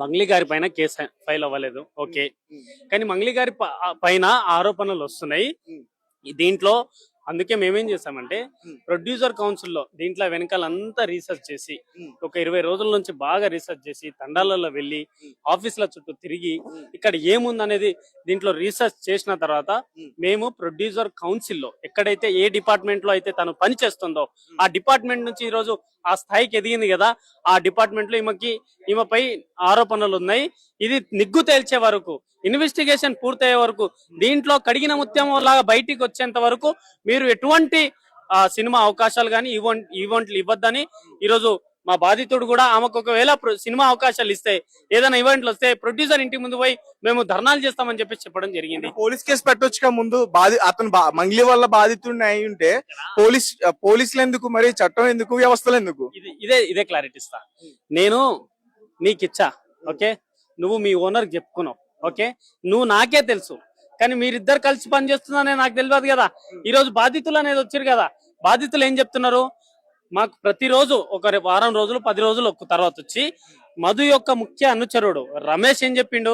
మంగ్లీ గారి పైన case file అవ్వలేదు, ఓకే. కానీ మంగ్లీ గారి పైన ఆరోపణలు వస్తున్నాయి దీంట్లో. అందుకే మేమేం చేసామంటే ప్రొడ్యూసర్ కౌన్సిల్లో దీంట్లో వెనకాలంతా రీసెర్చ్ చేసి ఒక 20 రోజుల నుంచి బాగా రీసెర్చ్ చేసి తండాలలో వెళ్ళి ఆఫీసుల చుట్టూ తిరిగి ఇక్కడ ఏముందనేది దీంట్లో రీసెర్చ్ చేసిన తర్వాత మేము ప్రొడ్యూసర్ కౌన్సిల్లో ఎక్కడైతే ఏ డిపార్ట్మెంట్ లో అయితే తను పని చేస్తుందో ఆ డిపార్ట్మెంట్ నుంచి ఈరోజు ఆ స్థాయికి ఎదిగింది కదా, ఆ డిపార్ట్మెంట్ లో ఈమెపై ఆరోపణలు ఉన్నాయి. ఇది నిగ్గు తేల్చే వరకు, ఇన్వెస్టిగేషన్ పూర్తయ్యే వరకు, దీంట్లో కడిగిన ముత్యం లాగా బయటికి వచ్చేంత వరకు మీరు ఎటువంటి సినిమా అవకాశాలు కానీ ఈవెంట్లు ఇవ్వద్దని ఈరోజు మా బాధితుడు కూడా ఆమెకు ఒకవేళ సినిమా అవకాశాలు ఇస్తే ఏదైనా ఈవెంట్లు వస్తే ప్రొడ్యూసర్ ఇంటి ముందు పోయి మేము ధర్నాలు చేస్తామని చెప్పి చెప్పడం జరిగింది. పోలీస్ కేసు పెట్టొచ్చుగా ముందు, అతను మంగ్లీ వల్ల బాధితుడిని అయి ఉంటే పోలీసులు ఎందుకు, మరి చట్టం ఎందుకు, వ్యవస్థలు ఎందుకు? ఇదే క్లారిటీ ఇస్తా. నేను నీకు ఇచ్చా, ఓకే, నువ్వు మీ ఓనర్ చెప్పుకున్నావు, ఓకే, నువ్వు నాకే తెలుసు, కానీ మీరిద్దరు కలిసి పని చేస్తున్నారనే నాకు తెలియదు కదా. ఈ రోజు బాధితులు అనేది వచ్చారు కదా, బాధితులు ఏం చెప్తున్నారు, మాకు ప్రతిరోజు ఒక వారం రోజులు 10 రోజులు తర్వాత వచ్చి మధు యొక్క ముఖ్య అనుచరుడు రమేష్ ఏం చెప్పిండు,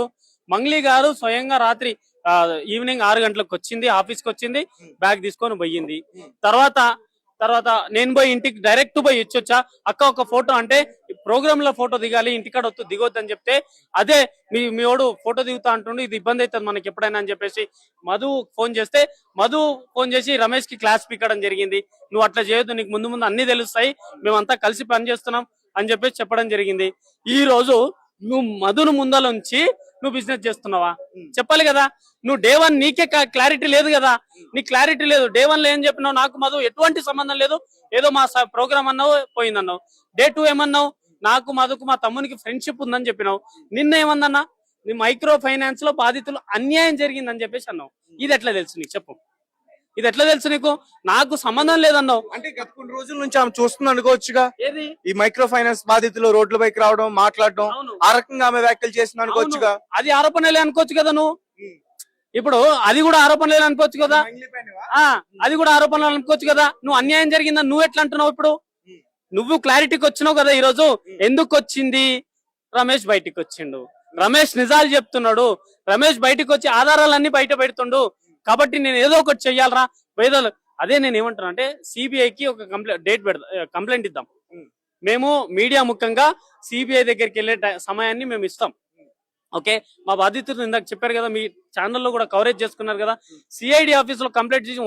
మంగ్లీ గారు స్వయంగా రాత్రి ఈవినింగ్ 6 గంటలకు వచ్చింది, ఆఫీస్కి వచ్చింది, బ్యాగ్ తీసుకొని పోయింది. తర్వాత నేను పోయి ఇంటికి డైరెక్ట్ పోయి ఇచ్చొచ్చా, అక్క ఒక ఫోటో అంటే ప్రోగ్రామ్ లో ఫోటో దిగాలి, ఇంటికాడ దిగొద్దు అని చెప్తే అదే మీ వాడు ఫోటో దిగుతా అంటుండు, ఇది ఇబ్బంది అవుతుంది మనకి ఎప్పుడైనా అని చెప్పేసి మధు ఫోన్ చేసి రమేష్ కి క్లాస్ పీకడం జరిగింది. నువ్వు అట్లా చేయొద్దు, నీకు ముందు అన్ని తెలుస్తాయి, మేమంతా కలిసి పని చేస్తున్నాం అని చెప్పేసి చెప్పడం జరిగింది. ఈ రోజు నువ్వు మధును ముందలుంచి నువ్వు బిజినెస్ చేస్తున్నావా? చెప్పాలి కదా. నువ్వు డే 1 నీకే క్లారిటీ లేదు కదా, నీ క్లారిటీ లేదు. డే 1 లో ఏం చెప్పినావు, నాకు మధు ఎటువంటి సంబంధం లేదు, ఏదో మా ప్రోగ్రామ్ అన్నావు పోయిందన్నావు. డే 2 ఏమన్నావు, నాకు మధుకు మా తమ్మునికి ఫ్రెండ్షిప్ ఉందని చెప్పినావు. నిన్న ఏమన్నా, నీ మైక్రో ఫైనాన్స్ లో బాధితులు అన్యాయం జరిగిందని చెప్పేసి అన్నావు. ఇది ఎట్లా తెలుసు నీకు? చెప్పు, ఇది ఎట్లా తెలుసు నీకు? నాకు సంబంధం లేదన్నావు. అంటే గత కొన్ని రోజుల నుంచి ఆమె చూస్తుంది అనుకోవచ్చుగా, ఏది ఈ మైక్రో ఫైనాన్స్ బాధితులు రోడ్ల పైకి రావడం, మాట్లాడడం, ఆ రకంగా ఆమె వ్యాఖ్యలు చేసింది అనుకోవచ్చుగా. అది ఆరోపణలే అనుకోవచ్చు కదా. నువ్వు ఇప్పుడు అది కూడా ఆరోపణలే అనుకోవచ్చు కదా, అది కూడా ఆరోపణలు అనుకోవచ్చు కదా. నువ్వు అన్యాయం జరిగిందని నువ్వు ఎట్లా అంటున్నావు? ఇప్పుడు నువ్వు క్లారిటీకి వచ్చినావు కదా. ఈ రోజు ఎందుకు వచ్చింది, రమేష్ బయటికి వచ్చిండు, రమేష్ నిజాలు చెప్తున్నాడు, రమేష్ బయటకు వచ్చి ఆధారాలన్నీ బయట పెడుతుండు, కాబట్టి నేను ఏదో ఒకటి చెయ్యాలరా పేదలు. అదే నేను ఏమంటున్నా అంటే సిబిఐకి ఒక కంప్లైంట్ ఇద్దాం. మేము మీడియా ముఖ్యంగా సిబిఐ దగ్గరికి వెళ్ళే సమయాన్ని మేము ఇస్తాం, ఓకే. మా బాధితులు ఇందాక చెప్పారు కదా, మీ ఛానల్లో కూడా కవరేజ్ చేసుకున్నారు కదా, సిఐడి ఆఫీస్ లో కంప్లైంట్ చేసి